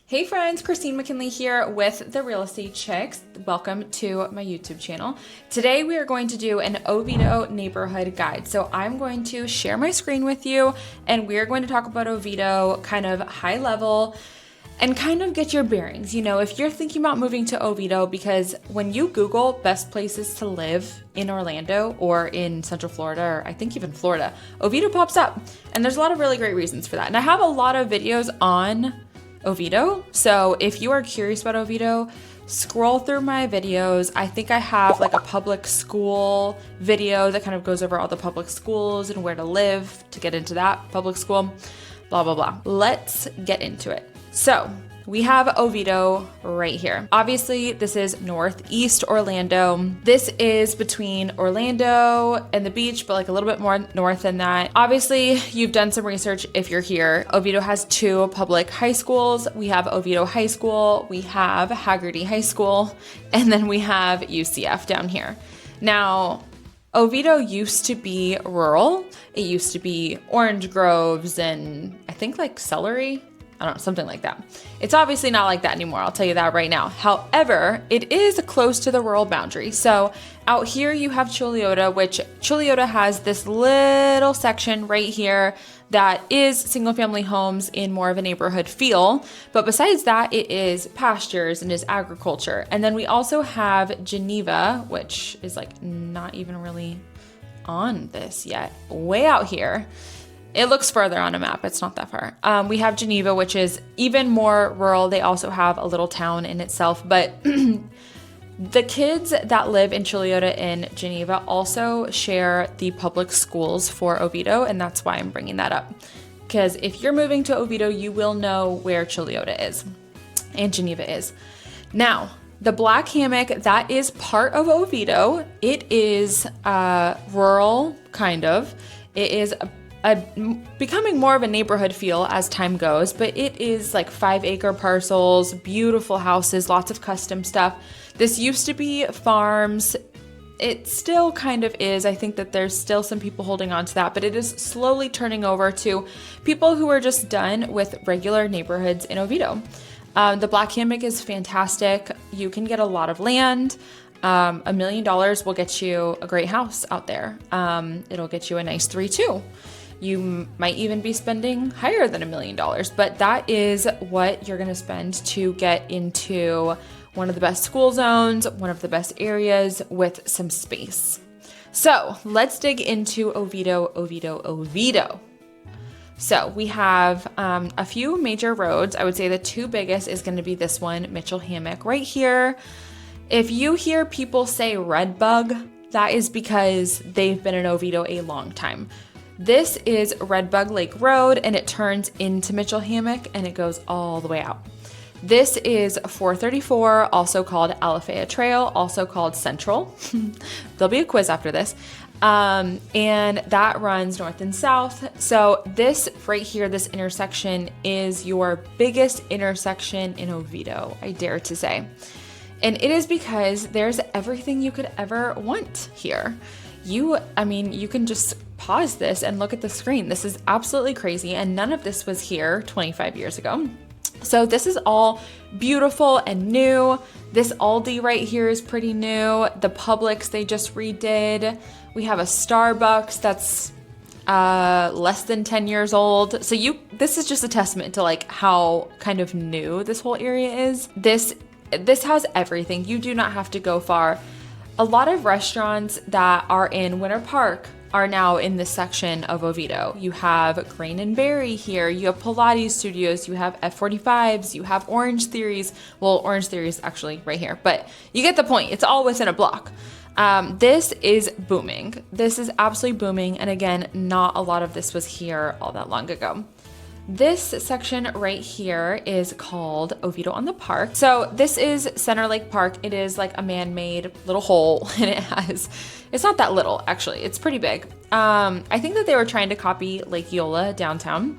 Hey friends, Christine McKinley here with The Real Estate Chicks. Welcome to my YouTube channel. Today we are going to do an Oviedo neighborhood guide. So I'm going to share my screen with you and we're going to talk about Oviedo kind of high level and kind of get your bearings. You know, if you're thinking about moving to Oviedo, because when you Google best places to live in Orlando or in Central Florida, or I think even Florida, Oviedo pops up. And there's a lot of really great reasons for that. And I have a lot of videos on Oviedo. So if you are curious about Oviedo, scroll through my videos. I think I have like a public school video that kind of goes over all the public schools and where to live to get into that public school, blah, blah, blah. Let's get into it. So we have Oviedo right here. Obviously, this is northeast Orlando. This is between Orlando and the beach, but like a little bit more north than that. Obviously, you've done some research if you're here. Oviedo has two public high schools. We have Oviedo High School, we have Haggerty High School, and then we have UCF down here. Now, Oviedo used to be rural. It used to be orange groves and I think like celery. I don't know, something like that. It's obviously not like that anymore, I'll tell you that right now. However, it is close to the rural boundary. So out here you have Chiliota, which Chiliota has this little section right here that is single family homes in more of a neighborhood feel. But besides that, it is pastures and is agriculture. And then we also have Geneva, which is like not even really on this yet, way out here. It looks further on a map. It's not that far. We have Geneva, which is even more rural. They also have a little town in itself. But the kids that live in Chiliota and Geneva also share the public schools for Oviedo. And that's why I'm bringing that up. Because if you're moving to Oviedo, you will know where Chiliota is and Geneva is. Now, the Black Hammock, that is part of Oviedo. It is rural, kind of. It is becoming more of a neighborhood feel as time goes, but it is like 5-acre parcels, beautiful houses, lots of custom stuff. This used to be farms. It still kind of is. I think that there's still some people holding on to that, but it is slowly turning over to people who are just done with regular neighborhoods in Oviedo. The Black Hammock is fantastic. You can get a lot of land. $1 million will get you a great house out there. It'll get you a nice 3-2. You might even be spending higher than $1 million, but that is what you're going to spend to get into one of the best school zones, one of the best areas with some space. So let's dig into Oviedo. So we have a few major roads. I would say the two biggest is going to be this one, Mitchell Hammock right here. If you hear people say Red Bug, that is because they've been in Oviedo a long time. This is Red Bug Lake Road and it turns into Mitchell Hammock and it goes all the way out. This is 434, also called Alafaya Trail, also called Central. There'll be a quiz after this. And that runs north and south. So this right here, this intersection is your biggest intersection in Oviedo, I dare to say. And it is because there's everything you could ever want here. You can just pause this and look at the screen. This is absolutely crazy. And none of this was here 25 years ago. So this is all beautiful and new. This Aldi right here is pretty new. The Publix they just redid. We have a Starbucks that's less than 10 years old. So this is just a testament to like how kind of new this whole area is. This has everything. You do not have to go far. A lot of restaurants that are in Winter Park are now in this section of Oviedo. You have Grain and Berry here, you have Pilates studios, you have F45s, you have Orange Theories. Well, Orange Theories actually right here, but you get the point. It's all within a block. This is booming. This is absolutely booming. And again, not a lot of this was here all that long ago. This section right here is called Oviedo on the Park. So this is Center Lake Park. It is like a man-made little hole and it's not that little actually, it's pretty big. I think that they were trying to copy Lake Eola downtown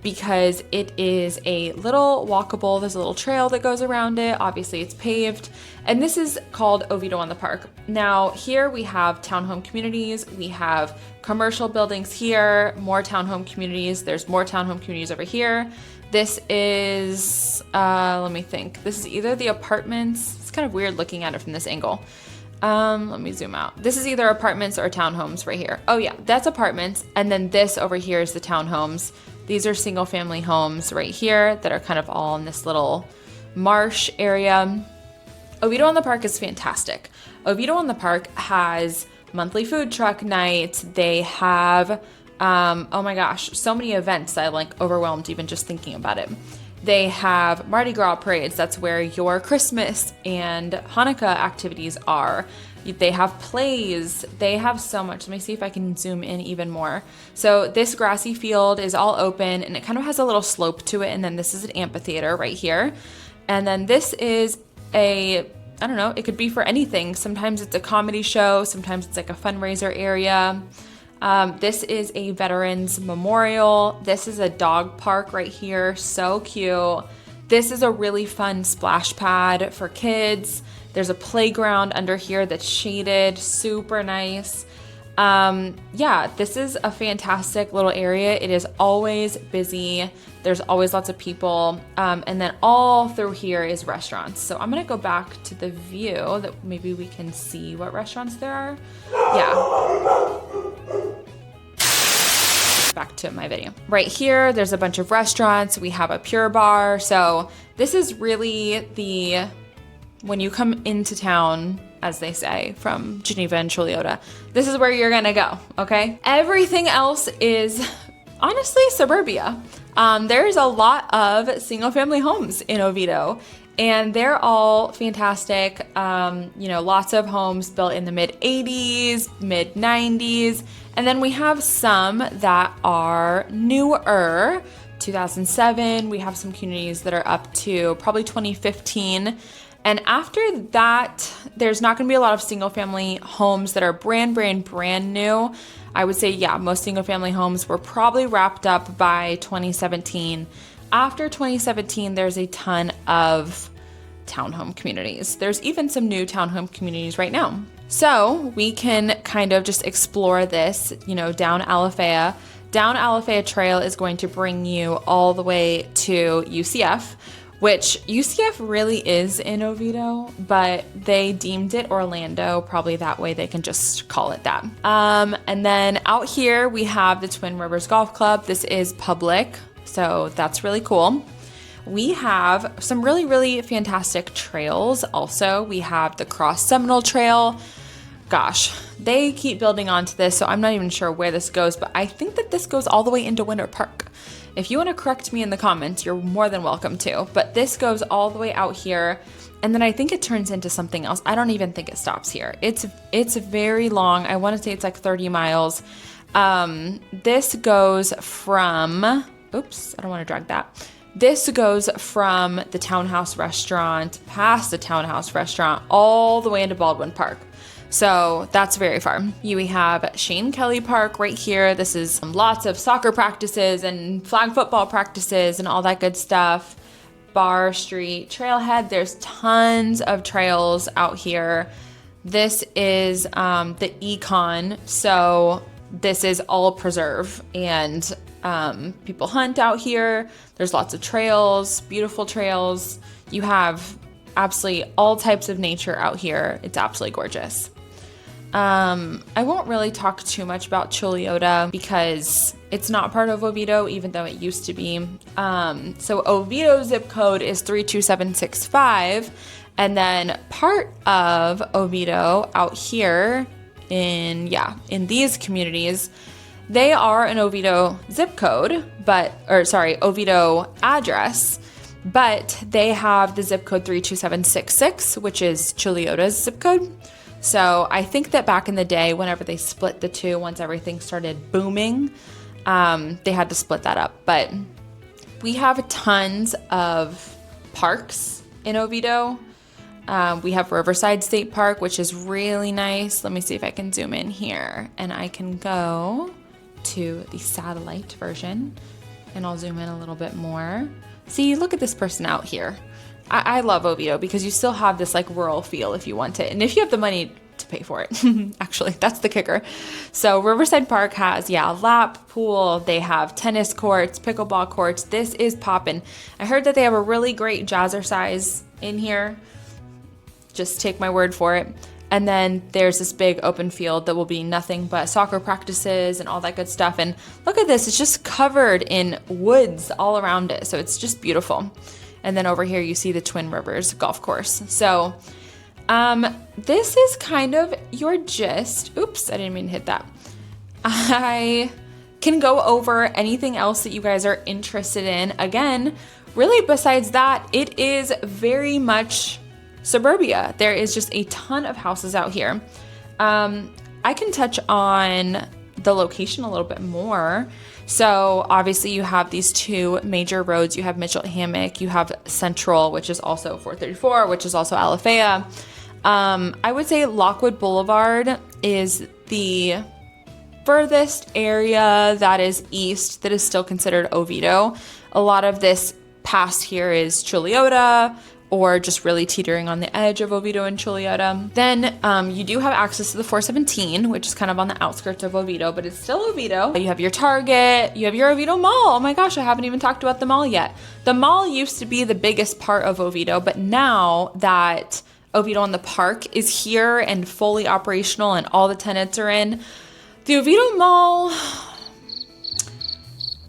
because it is a little walkable, there's a little trail that goes around it. Obviously it's paved. And this is called Oviedo on the Park. Now here we have townhome communities, we have commercial buildings here, more townhome communities, there's more townhome communities over here, This is, let me think. This is either the apartments. It's kind of weird looking at it from this angle. Let me zoom out. This is either apartments or townhomes right here. Oh yeah, that's apartments. And then this over here is the townhomes. These are single family homes right here that are kind of all in this little marsh area. Oviedo on the Park is fantastic. Oviedo on the Park has monthly food truck nights. They have, oh my gosh, so many events that I'm like overwhelmed even just thinking about it. They have Mardi Gras parades. That's where your Christmas and Hanukkah activities are. They have plays. They have so much. Let me see if I can zoom in even more. So this grassy field is all open and it kind of has a little slope to it. And then this is an amphitheater right here. And then this is I don't know, it could be for anything. Sometimes it's a comedy show. Sometimes it's like a fundraiser area. This is a veterans memorial. This is a dog park right here. So cute. This is a really fun splash pad for kids. There's a playground under here that's shaded, super nice. Yeah, this is a fantastic little area. It is always busy. There's always lots of people. And then all through here is restaurants. So I'm gonna go back to the view that maybe we can see what restaurants there are. Yeah. Back to my video. Right here, there's a bunch of restaurants. We have a Pure Bar. So this is really when you come into town, as they say, from Geneva and Choliota, this is where you're gonna go, okay? Everything else is honestly suburbia. There's a lot of single family homes in Oviedo and they're all fantastic. Lots of homes built in the mid 80s, mid 90s. And then we have some that are newer, 2007. We have some communities that are up to probably 2015. And after that, there's not gonna be a lot of single family homes that are brand new. I would say, yeah, most single family homes were probably wrapped up by 2017. After 2017, there's a ton of townhome communities. There's even some new townhome communities right now. So we can kind of just explore this, down Alafaya. Down Alafaya Trail is going to bring you all the way to UCF, which UCF really is in Oviedo, but they deemed it Orlando, probably that way they can just call it that. And then out here we have the Twin Rivers Golf Club. This is public, so that's really cool. We have some really fantastic trails also. We have the Cross Seminole Trail. Gosh, they keep building onto this, so I'm not even sure where this goes, but I think that this goes all the way into Winter Park. If you want to correct me in the comments, you're more than welcome to, but this goes all the way out here, and then I think it turns into something else. I don't even think it stops here. It's very long. I want to say it's like 30 miles. This goes from, oops, I don't want to drag that. This goes from the Townhouse Restaurant, past the Townhouse Restaurant, all the way into Baldwin Park. So that's very far. We have Shane Kelly Park right here. This is lots of soccer practices and flag football practices and all that good stuff. Bar Street, Trailhead. There's tons of trails out here. This is the Econ. So this is all preserve and people hunt out here. There's lots of trails, beautiful trails. You have absolutely all types of nature out here. It's absolutely gorgeous. I won't really talk too much about Choliota because it's not part of Oviedo, even though it used to be. So Oviedo zip code is 32765, and then part of Oviedo out here in these communities, they are an Oviedo zip code, Oviedo address, but they have the zip code 32766, which is Choliota's zip code. So I think that back in the day, whenever they split the two, once everything started booming, they had to split that up. But we have tons of parks in Oviedo. We have Riverside State Park, which is really nice. Let me see if I can zoom in here, and I can go to the satellite version, and I'll zoom in a little bit more. See, look at this person out here. I love Oviedo because you still have this like rural feel if you want it. And if you have the money to pay for it. Actually, that's the kicker. So Riverside Park has, a lap pool. They have tennis courts, pickleball courts. This is poppin'. I heard that they have a really great jazzercise in here. Just take my word for it. And then there's this big open field that will be nothing but soccer practices and all that good stuff. And look at this, it's just covered in woods all around it. So it's just beautiful. And then over here you see the Twin Rivers golf course. So this is kind of your gist. Oops, I didn't mean to hit that. I can go over anything else that you guys are interested in. Again, really besides that, it is very much suburbia. There is just a ton of houses out here. I can touch on the location a little bit more. So obviously you have these two major roads. You have Mitchell Hammock, you have Central, which is also 434, which is also Alafaya. I would say Lockwood Boulevard is the furthest area that is east that is still considered Oviedo. A lot of this past here is Chuliota, or just really teetering on the edge of Oviedo and Chuliota. Then you do have access to the 417, which is kind of on the outskirts of Oviedo, but it's still Oviedo. You have your Target, you have your Oviedo Mall. Oh my gosh, I haven't even talked about the mall yet. The mall used to be the biggest part of Oviedo, but now that Oviedo on the Park is here and fully operational and all the tenants are in, the Oviedo Mall,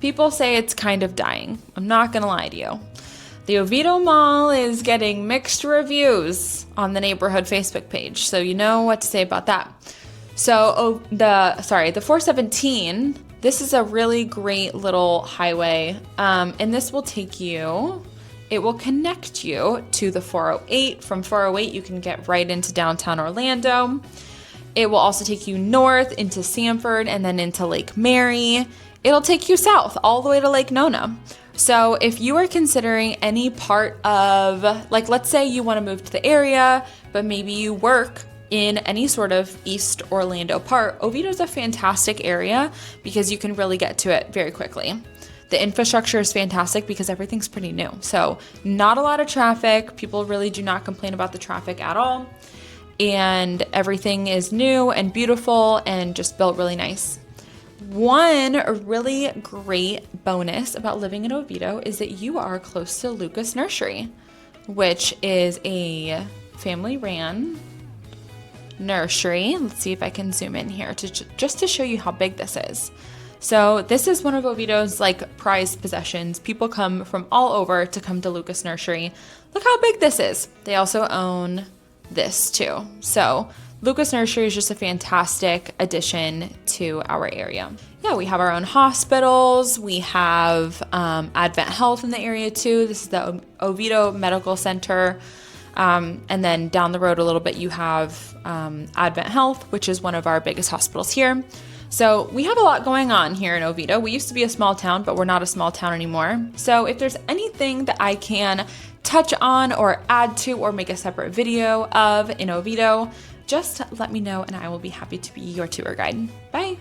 people say it's kind of dying. I'm not gonna lie to you. The Oviedo Mall is getting mixed reviews on the neighborhood Facebook page, so you know what to say about that. So the 417, this is a really great little highway, and this will take you, it will connect you to the 408. From 408, you can get right into downtown Orlando. It will also take you north into Sanford and then into Lake Mary. It'll take you south all the way to Lake Nona. So if you are considering any part of, like, let's say you want to move to the area, but maybe you work in any sort of East Orlando part, Oviedo is a fantastic area because you can really get to it very quickly. The infrastructure is fantastic because everything's pretty new. So not a lot of traffic. People really do not complain about the traffic at all. And everything is new and beautiful and just built really nice. One really great bonus about living in Oviedo is that you are close to Lucas Nursery, which is a family-ran nursery. Let's see if I can zoom in here just to show you how big this is. So this is one of Oviedo's prized possessions. People come from all over to come to Lucas Nursery. Look how big this is. They also own this too. So Lucas Nursery is just a fantastic addition to our area. Yeah, we have our own hospitals. We have Advent Health in the area too. This is the Oviedo Medical Center. And then down the road a little bit, you have Advent Health, which is one of our biggest hospitals here. So we have a lot going on here in Oviedo. We used to be a small town, but we're not a small town anymore. So if there's anything that I can touch on or add to or make a separate video of in Oviedo, just let me know and I will be happy to be your tour guide. Bye.